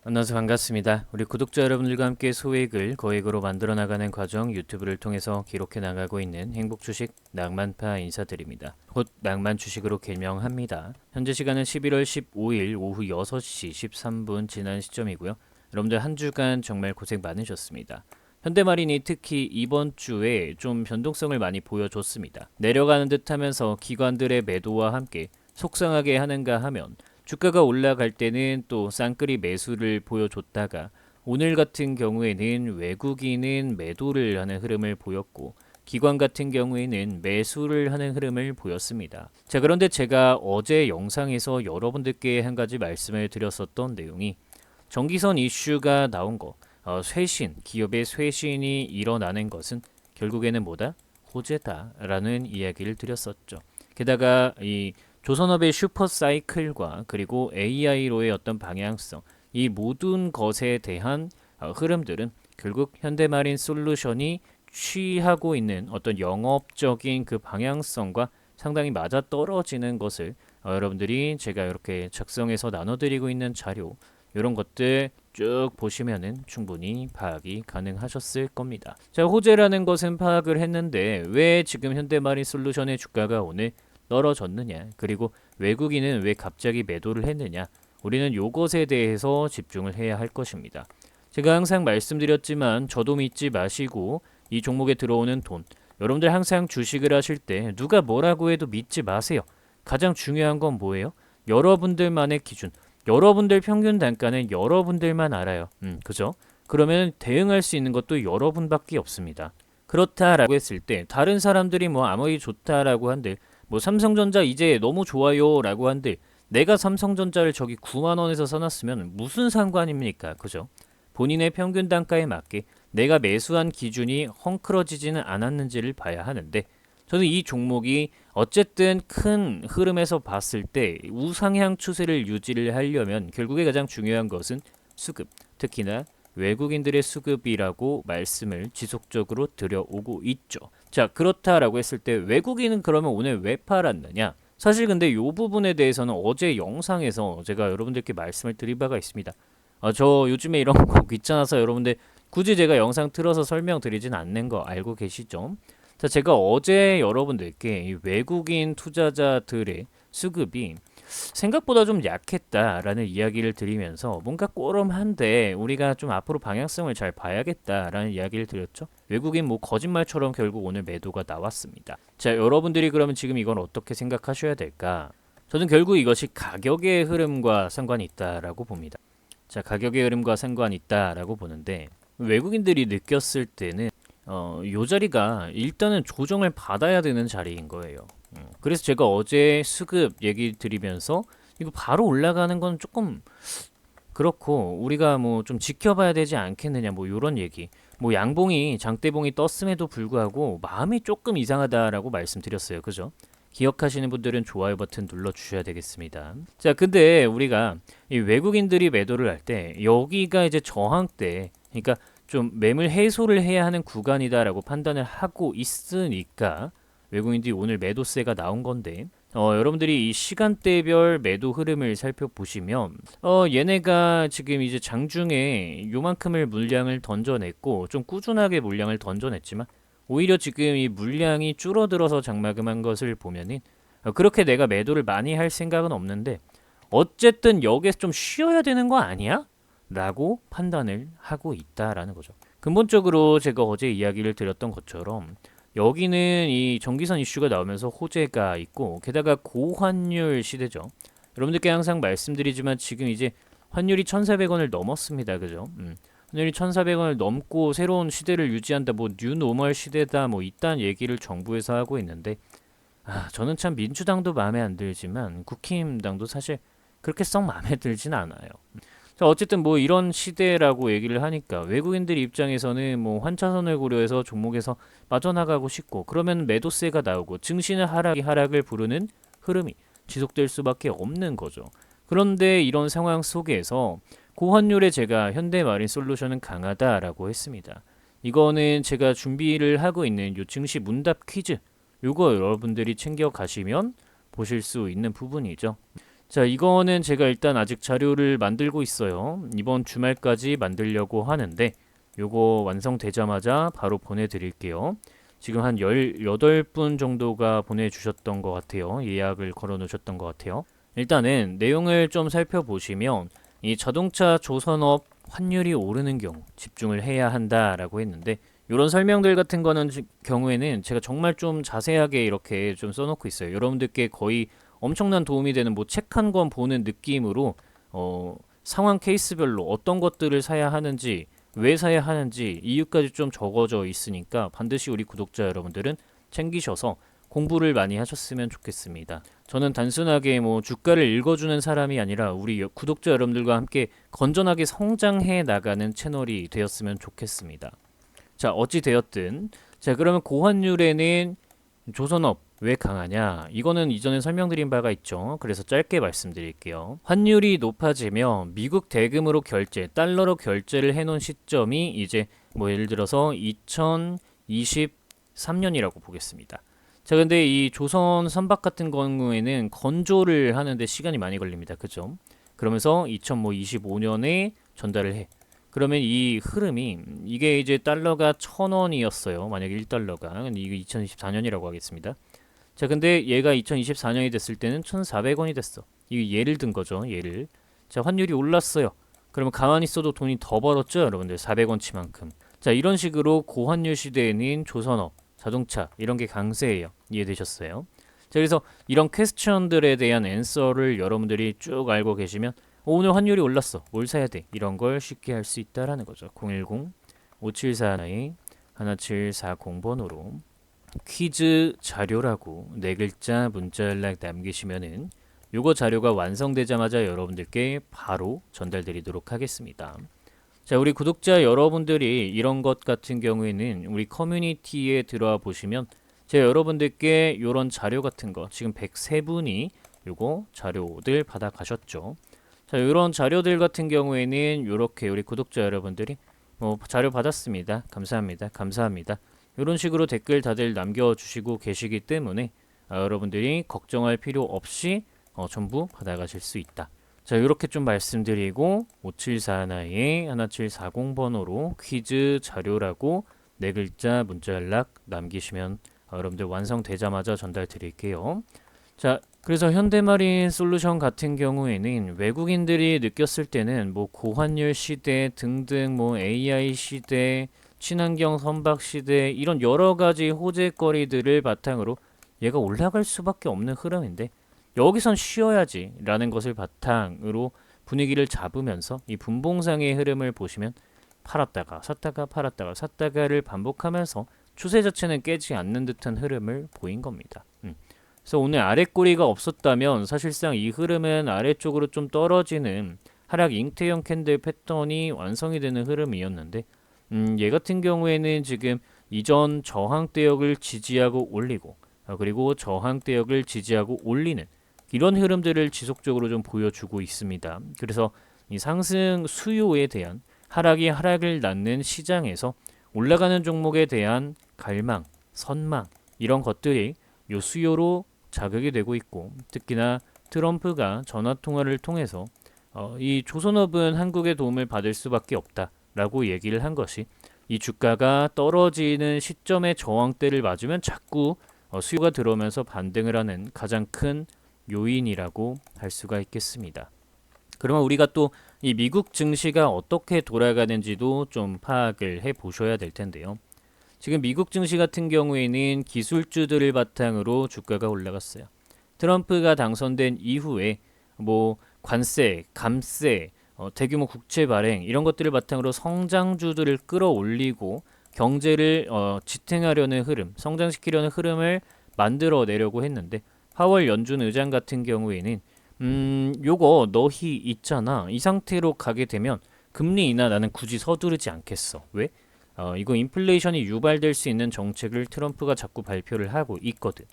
만나서 반갑습니다. 우리 구독자 여러분들과 함께 소액을 거액으로 만들어 나가는 과정 유튜브를 통해서 기록해 나가고 있는 행복주식 낭만파 인사드립니다. 곧 낭만 주식으로 개명합니다. 현재 시간은 11월 15일 오후 6시 13분 지난 시점이고요. 여러분들 한 주간 정말 고생 많으셨습니다. 현대마린이 특히 이번 주에 좀 변동성을 많이 보여줬습니다. 내려가는 듯 하면서 기관들의 매도와 함께 속상하게 하는가 하면 주가가 올라갈 때는 또 쌍끌이 매수를 보여줬다가 오늘 같은 경우에는 외국인은 매도를 하는 흐름을 보였고 기관 같은 경우에는 매수를 하는 흐름을 보였습니다. 자, 그런데 제가 어제 영상에서 여러분들께 한 가지 말씀을 드렸었던 내용이 전기선 이슈가 나온 거, 쇄신, 기업의 쇄신이 일어나는 것은 결국에는 뭐다? 호재다라는 이야기를 드렸었죠. 게다가 이 조선업의 슈퍼사이클과 그리고 AI로의 어떤 방향성, 이 모든 것에 대한 흐름들은 결국 현대마린 솔루션이 취하고 있는 어떤 영업적인 그 방향성과 상당히 맞아떨어지는 것을 여러분들이 제가 이렇게 작성해서 나눠드리고 있는 자료, 이런 것들 쭉 보시면은 충분히 파악이 가능하셨을 겁니다. 자, 호재라는 것은 파악을 했는데 왜 지금 현대마린 솔루션의 주가가 오늘 떨어졌느냐, 그리고 외국인은 왜 갑자기 매도를 했느냐, 우리는 요것에 대해서 집중을 해야 할 것입니다. 제가 항상 말씀드렸지만 저도 믿지 마시고 이 종목에 들어오는 돈, 여러분들 항상 주식을 하실 때 누가 뭐라고 해도 믿지 마세요. 가장 중요한 건 뭐예요? 여러분들만의 기준, 여러분들 평균 단가는 여러분들만 알아요. 그죠? 그러면 대응할 수 있는 것도 여러분밖에 없습니다. 그렇다라고 했을 때 다른 사람들이 뭐 아무리 좋다라고 한들, 뭐 삼성전자 이제 너무 좋아요라고 한들 내가 삼성전자를 저기 9만 원에서 사놨으면 무슨 상관입니까? 그죠? 본인의 평균 단가에 맞게 내가 매수한 기준이 헝클어지지는 않았는지를 봐야 하는데, 저는 이 종목이 어쨌든 큰 흐름에서 봤을 때 우상향 추세를 유지를 하려면 결국에 가장 중요한 것은 수급, 특히나 외국인들의 수급이라고 말씀을 지속적으로 드려오고 있죠. 자, 그렇다라고 했을 때 외국인은 그러면 오늘 왜 팔았느냐? 사실 근데 이 부분에 대해서는 어제 영상에서 제가 여러분들께 말씀을 드린 바가 있습니다. 저 요즘에 이런 거 귀찮아서 여러분들 굳이 제가 영상 틀어서 설명드리진 않는 거 알고 계시죠? 자, 제가 어제 여러분들께 이 외국인 투자자들의 수급이 생각보다 좀 약했다라는 이야기를 드리면서 뭔가 꼬름한데 우리가 좀 앞으로 방향성을 잘 봐야겠다라는 이야기를 드렸죠. 외국인 뭐 거짓말처럼 결국 오늘 매도가 나왔습니다. 자, 여러분들이 그러면 지금 이건 어떻게 생각하셔야 될까? 저는 결국 이것이 가격의 흐름과 상관이 있다라고 봅니다. 자, 가격의 흐름과 상관이 있다라고 보는데 외국인들이 느꼈을 때는 요 자리가 일단은 조정을 받아야 되는 자리인 거예요. 그래서 제가 어제 수급 얘기 드리면서 이거 바로 올라가는 건 조금 그렇고 우리가 뭐 좀 지켜봐야 되지 않겠느냐, 뭐 요런 얘기. 뭐 양봉이 장대봉이 떴음에도 불구하고 마음이 조금 이상하다라고 말씀드렸어요. 그죠? 기억하시는 분들은 좋아요 버튼 눌러 주셔야 되겠습니다. 자, 근데 우리가 이 외국인들이 매도를 할 때 여기가 이제 저항대, 그러니까 좀 매물 해소를 해야 하는 구간이다라고 판단을 하고 있으니까 외국인들이 오늘 매도세가 나온 건데, 여러분들이 이 시간대별 매도 흐름을 살펴보시면 얘네가 지금 이제 장중에 요만큼을 물량을 던져냈고 좀 꾸준하게 물량을 던져냈지만 오히려 지금 이 물량이 줄어들어서 장마감한 것을 보면은 그렇게 내가 매도를 많이 할 생각은 없는데 어쨌든 여기에서 좀 쉬어야 되는 거 아니야? 라고 판단을 하고 있다라는 거죠. 근본적으로 제가 어제 이야기를 드렸던 것처럼 여기는 이 전기선 이슈가 나오면서 호재가 있고 게다가 고환율 시대죠. 여러분들께 항상 말씀드리지만 지금 이제 환율이 1,400원을 넘었습니다. 그죠? 환율이 1,400원을 넘고 새로운 시대를 유지한다, 뭐 뉴노멀 시대다, 뭐 이딴 얘기를 정부에서 하고 있는데, 저는 참 민주당도 마음에 안 들지만 국힘당도 사실 그렇게 썩 마음에 들진 않아요. 자, 어쨌든 뭐 이런 시대라고 얘기를 하니까 외국인들 입장에서는 뭐 환차선을 고려해서 종목에서 빠져나가고 싶고, 그러면 매도세가 나오고 증시는 하락을 부르는 흐름이 지속될 수밖에 없는 거죠. 그런데 이런 상황 속에서 고환율에 제가 현대마린 솔루션은 강하다라고 했습니다. 이거는 제가 준비를 하고 있는 요 증시 문답 퀴즈, 요거 여러분들이 챙겨 가시면 보실 수 있는 부분이죠. 자, 이거는 제가 일단 아직 자료를 만들고 있어요. 이번 주말까지 만들려고 하는데 요거 완성되자마자 바로 보내드릴게요. 지금 한 18분 정도가 보내주셨던 것 같아요. 예약을 걸어 놓으셨던 것 같아요. 일단은 내용을 좀 살펴보시면 이 자동차 조선업 환율이 오르는 경우 집중을 해야 한다라고 했는데 이런 설명들 같은 거는 경우에는 제가 정말 좀 자세하게 이렇게 좀 써놓고 있어요. 여러분들께 거의 엄청난 도움이 되는 뭐 책 한 권 보는 느낌으로 상황 케이스별로 어떤 것들을 사야 하는지 왜 사야 하는지 이유까지 좀 적어져 있으니까 반드시 우리 구독자 여러분들은 챙기셔서 공부를 많이 하셨으면 좋겠습니다. 저는 단순하게 뭐 주가를 읽어주는 사람이 아니라 우리 구독자 여러분들과 함께 건전하게 성장해 나가는 채널이 되었으면 좋겠습니다. 자, 어찌 되었든 자, 그러면 고환율에는 조선업 왜 강하냐? 이거는 이전에 설명드린 바가 있죠. 그래서 짧게 말씀드릴게요. 환율이 높아지면 미국 대금으로 결제, 달러로 결제를 해놓은 시점이 이제 뭐 예를 들어서 2023년이라고 보겠습니다. 자, 근데 이 조선 선박 같은 경우에는 건조를 하는데 시간이 많이 걸립니다. 그죠? 그러면서 2025년에 전달을 해. 그러면 이 흐름이 이게 이제 달러가 1,000원이었어요. 만약에 1달러가. 근데 이게 2024년이라고 하겠습니다. 자, 근데 얘가 2024년이 됐을 때는 1,400원이 됐어. 이게 예를 든 거죠. 예를. 자, 환율이 올랐어요. 그러면 가만히 있어도 돈이 더 벌었죠, 여러분들. 400원치만큼. 자, 이런 식으로 고환율 시대에는 조선업, 자동차 이런 게 강세예요. 이해되셨어요? 자, 그래서 이런 퀘스천들에 대한 앤서를 여러분들이 쭉 알고 계시면 오늘 환율이 올랐어. 뭘 사야 돼? 이런 걸 쉽게 할 수 있다라는 거죠. 010-5741-1740번으로 퀴즈 자료라고 네 글자 문자 연락 남기시면은 요거 자료가 완성되자마자 여러분들께 바로 전달드리도록 하겠습니다. 자, 우리 구독자 여러분들이 이런 것 같은 경우에는 우리 커뮤니티에 들어와 보시면 제가 여러분들께 이런 자료 같은 거 지금 103분이 요거 자료들 받아 가셨죠. 자, 이런 자료들 같은 경우에는 이렇게 우리 구독자 여러분들이 뭐 자료 받았습니다. 감사합니다. 감사합니다. 이런 식으로 댓글 다들 남겨주시고 계시기 때문에 여러분들이 걱정할 필요 없이 전부 받아가실 수 있다. 자, 이렇게 좀 말씀드리고 5741-1740번호로 퀴즈 자료라고 네 글자 문자 연락 남기시면 여러분들 완성되자마자 전달 드릴게요. 자, 그래서 현대마린 솔루션 같은 경우에는 외국인들이 느꼈을 때는 뭐 고환율 시대 등등 뭐 AI 시대, 친환경 선박 시대 이런 여러 가지 호재거리들을 바탕으로 얘가 올라갈 수밖에 없는 흐름인데 여기선 쉬어야지 라는 것을 바탕으로 분위기를 잡으면서 이 분봉상의 흐름을 보시면 팔았다가 샀다가 팔았다가 샀다가를 반복하면서 추세 자체는 깨지 않는 듯한 흐름을 보인 겁니다. 그래서 오늘 아랫꼬리가 없었다면 사실상 이 흐름은 아래쪽으로 좀 떨어지는 하락 잉태형 캔들 패턴이 완성이 되는 흐름이었는데 얘 같은 경우에는 지금 이전 저항대역을 지지하고 올리고 그리고 저항대역을 지지하고 올리는 이런 흐름들을 지속적으로 좀 보여주고 있습니다. 그래서 이 상승 수요에 대한 하락을 낳는 시장에서 올라가는 종목에 대한 갈망, 선망 이런 것들이 요 수요로 자극이 되고 있고 특히나 트럼프가 전화통화를 통해서 이 조선업은 한국의 도움을 받을 수밖에 없다라고 얘기를 한 것이 이 주가가 떨어지는 시점의 저항대를 맞으면 자꾸 수요가 들어오면서 반등을 하는 가장 큰 요인이라고 할 수가 있겠습니다. 그러면 우리가 또 이 미국 증시가 어떻게 돌아가는지도 좀 파악을 해 보셔야 될 텐데요. 지금 미국 증시 같은 경우에는 기술주들을 바탕으로 주가가 올라갔어요. 트럼프가 당선된 이후에 뭐 관세, 감세, 대규모 국채 발행 이런 것들을 바탕으로 성장주들을 끌어올리고 경제를 지탱하려는 흐름, 성장시키려는 흐름을 만들어내려고 했는데 파월 연준 의장 같은 경우에는 요거 너희 있잖아. 이 상태로 가게 되면 금리 인하 나는 굳이 서두르지 않겠어. 왜? 이거 인플레이션이 유발될 수 있는 정책을 트럼프가 자꾸 발표를 하고 있거든.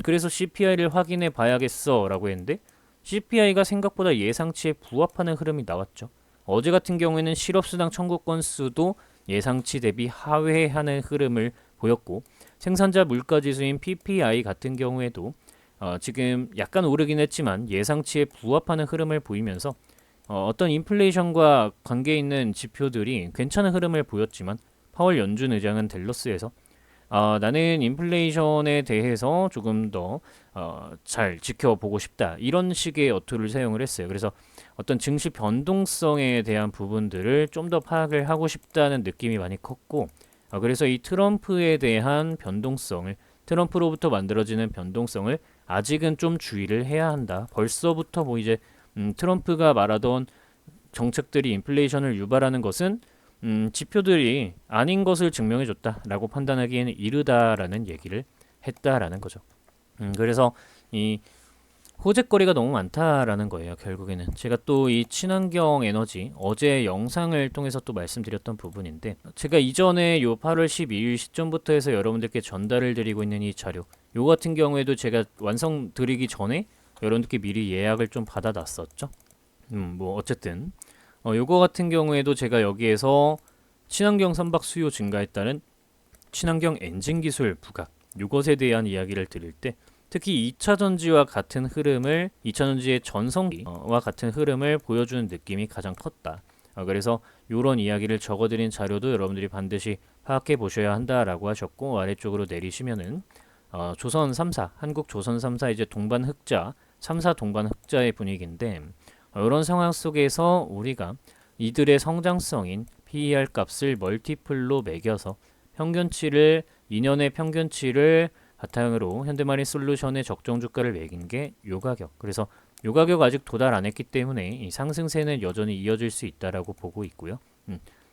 그래서 CPI를 확인해 봐야겠어 라고 했는데 CPI가 생각보다 예상치에 부합하는 흐름이 나왔죠. 어제 같은 경우에는 실업수당 청구 건수도 예상치 대비 하회하는 흐름을 보였고 생산자 물가지수인 PPI 같은 경우에도 지금 약간 오르긴 했지만 예상치에 부합하는 흐름을 보이면서 어떤 인플레이션과 관계 있는 지표들이 괜찮은 흐름을 보였지만 파월 연준 의장은 댈러스에서 나는 인플레이션에 대해서 조금 더 잘 지켜보고 싶다. 이런 식의 어투를 사용을 했어요. 그래서 어떤 증시 변동성에 대한 부분들을 좀 더 파악을 하고 싶다는 느낌이 많이 컸고, 그래서 이 트럼프에 대한 변동성을, 트럼프로부터 만들어지는 변동성을 아직은 좀 주의를 해야 한다. 벌써부터 뭐 이제 트럼프가 말하던 정책들이 인플레이션을 유발하는 것은 지표들이 아닌 것을 증명해줬다라고 판단하기에는 이르다라는 얘기를 했다라는 거죠. 그래서 이 호재거리가 너무 많다라는 거예요. 결국에는 제가 또 이 친환경 에너지 어제 영상을 통해서 또 말씀드렸던 부분인데, 제가 이전에 요 8월 12일 시점부터 해서 여러분들께 전달을 드리고 있는 이 자료, 요 같은 경우에도 제가 완성 드리기 전에 여러분들께 미리 예약을 좀 받아놨었죠. 뭐 어쨌든 요거 같은 경우에도 제가 여기에서 친환경 선박 수요 증가에 따른 친환경 엔진 기술 부각, 요것에 대한 이야기를 드릴 때 특히 2차 전지와 같은 흐름을, 2차 전지의 전성기와 같은 흐름을 보여주는 느낌이 가장 컸다. 그래서 이런 이야기를 적어드린 자료도 여러분들이 반드시 파악해 보셔야 한다라고 하셨고, 아래쪽으로 내리시면은 조선 3사, 한국 조선 3사 이제 동반 흑자, 3사 동반 흑자의 분위기인데, 이런 상황 속에서 우리가 이들의 성장성인 PER 값을 멀티플로 매겨서 평균치를, 2년의 평균치를 바탕으로 현대마린 솔루션의 적정 주가를 매긴 게 요 가격. 그래서 요 가격 아직 도달 안 했기 때문에 이 상승세는 여전히 이어질 수 있다라고 보고 있고요.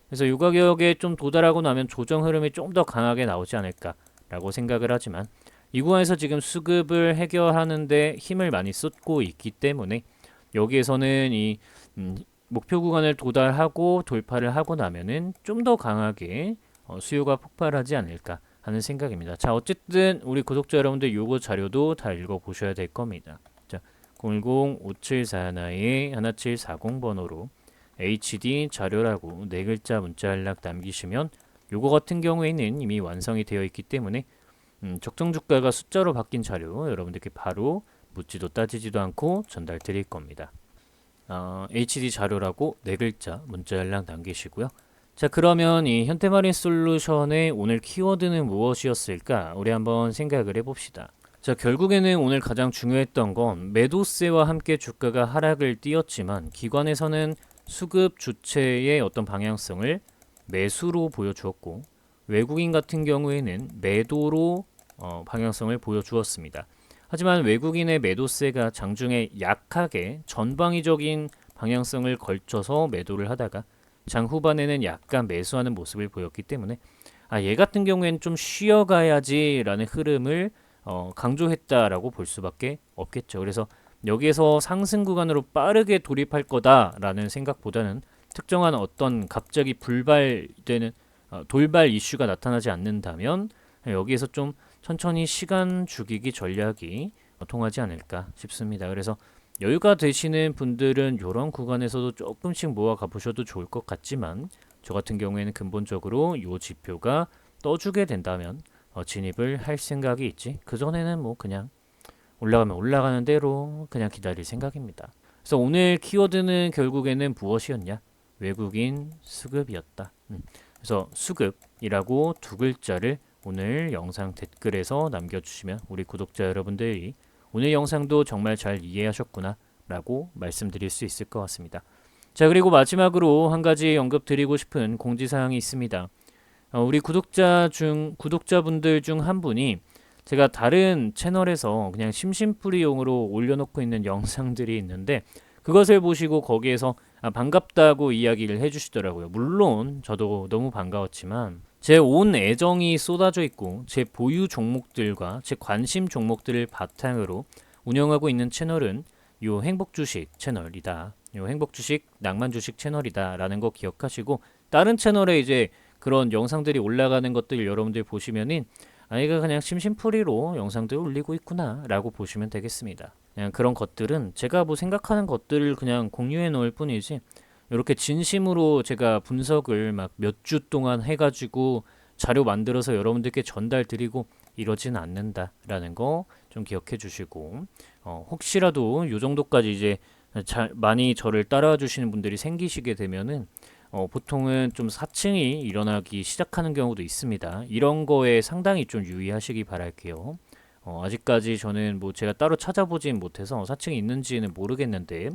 그래서 요 가격에 좀 도달하고 나면 조정 흐름이 좀 더 강하게 나오지 않을까라고 생각을 하지만, 이 구간에서 지금 수급을 해결하는데 힘을 많이 쏟고 있기 때문에 여기에서는 이 목표 구간을 도달하고 돌파를 하고 나면은 좀 더 강하게 수요가 폭발하지 않을까 하는 생각입니다. 자, 어쨌든 우리 구독자 여러분들 요거 자료도 다 읽어보셔야 될 겁니다. 자, 010-5741-1740 번호로 HD 자료라고 네 글자 문자 연락 남기시면 요거 같은 경우에는 이미 완성이 되어 있기 때문에 적정 주가가 숫자로 바뀐 자료 여러분들께 바로 묻지도 따지지도 않고 전달 드릴 겁니다. HD 자료라고 네 글자 문자 연락 남기시고요. 자, 그러면 이 현대마린 솔루션의 오늘 키워드는 무엇이었을까? 우리 한번 생각을 해봅시다. 자, 결국에는 오늘 가장 중요했던 건 매도세와 함께 주가가 하락을 띄었지만 기관에서는 수급 주체의 어떤 방향성을 매수로 보여주었고, 외국인 같은 경우에는 매도로 방향성을 보여주었습니다. 하지만 외국인의 매도세가 장중에 약하게 전방위적인 방향성을 걸쳐서 매도를 하다가 장 후반에는 약간 매수하는 모습을 보였기 때문에 얘 같은 경우에는 좀 쉬어가야지 라는 흐름을 강조했다라고 볼 수밖에 없겠죠. 그래서 여기에서 상승 구간으로 빠르게 돌입할 거다라는 생각보다는 특정한 어떤 갑자기 불발되는 돌발 이슈가 나타나지 않는다면 여기에서 좀 천천히 시간 죽이기 전략이 통하지 않을까 싶습니다. 그래서 여유가 되시는 분들은 이런 구간에서도 조금씩 모아 가보셔도 좋을 것 같지만, 저 같은 경우에는 근본적으로 이 지표가 떠주게 된다면 진입을 할 생각이 있지, 그전에는 뭐 그냥 올라가면 올라가는 대로 그냥 기다릴 생각입니다. 그래서 오늘 키워드는 결국에는 무엇이었냐? 외국인 수급이었다. 그래서 수급이라고 두 글자를 오늘 영상 댓글에서 남겨주시면 우리 구독자 여러분들이 오늘 영상도 정말 잘 이해하셨구나 라고 말씀드릴 수 있을 것 같습니다. 자, 그리고 마지막으로 한 가지 언급드리고 싶은 공지사항이 있습니다. 우리 구독자분들 중 한 분이 제가 다른 채널에서 그냥 심심풀이용으로 올려놓고 있는 영상들이 있는데, 그것을 보시고 거기에서 반갑다고 이야기를 해주시더라고요. 물론 저도 너무 반가웠지만 제 온 애정이 쏟아져 있고 제 보유 종목들과 제 관심 종목들을 바탕으로 운영하고 있는 채널은 요 행복주식 채널이다, 요 행복주식 낭만주식 채널이다 라는 거 기억하시고, 다른 채널에 이제 그런 영상들이 올라가는 것들 여러분들 보시면은 얘가 그냥 심심풀이로 영상들 올리고 있구나 라고 보시면 되겠습니다. 그냥 그런 것들은 제가 뭐 생각하는 것들을 그냥 공유해 놓을 뿐이지, 이렇게 진심으로 제가 분석을 막 몇 주 동안 해가지고 자료 만들어서 여러분들께 전달 드리고 이러진 않는다라는 거 좀 기억해 주시고 혹시라도 요 정도까지 이제 많이 저를 따라와 주시는 분들이 생기시게 되면은 보통은 좀 사칭이 일어나기 시작하는 경우도 있습니다. 이런 거에 상당히 좀 유의하시기 바랄게요. 아직까지 저는 뭐 제가 따로 찾아보진 못해서 사칭이 있는지는 모르겠는데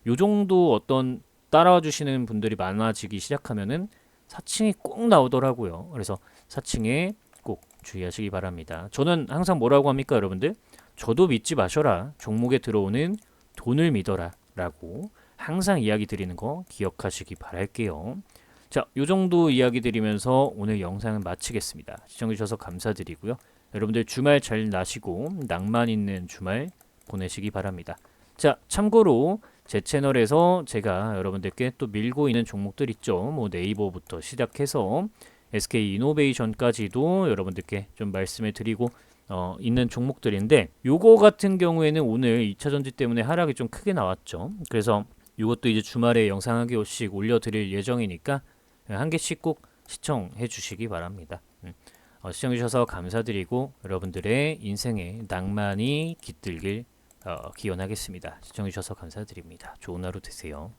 요 정도 어떤 따라와 주시는 분들이 많아지기 시작하면은 사칭이 꼭 나오더라고요. 그래서 사칭에 꼭 주의하시기 바랍니다. 저는 항상 뭐라고 합니까, 여러분들? 저도 믿지 마셔라. 종목에 들어오는 돈을 믿어라. 라고 항상 이야기 드리는 거 기억하시기 바랄게요. 자, 요 정도 이야기 드리면서 오늘 영상을 마치겠습니다. 시청해주셔서 감사드리고요. 여러분들 주말 잘 나시고 낭만 있는 주말 보내시기 바랍니다. 자, 참고로 제 채널에서 제가 여러분들께 또 밀고 있는 종목들 있죠. 뭐 네이버부터 시작해서 SK 이노베이션까지도 여러분들께 좀 말씀을 드리고 있는 종목들인데 요거 같은 경우에는 오늘 2차 전지 때문에 하락이 좀 크게 나왔죠. 그래서 요것도 이제 주말에 영상 한 개씩 올려드릴 예정이니까 한 개씩 꼭 시청해 주시기 바랍니다. 시청해 주셔서 감사드리고 여러분들의 인생에 낭만이 깃들길 기원하겠습니다. 시청해 주셔서 감사드립니다. 좋은 하루 되세요.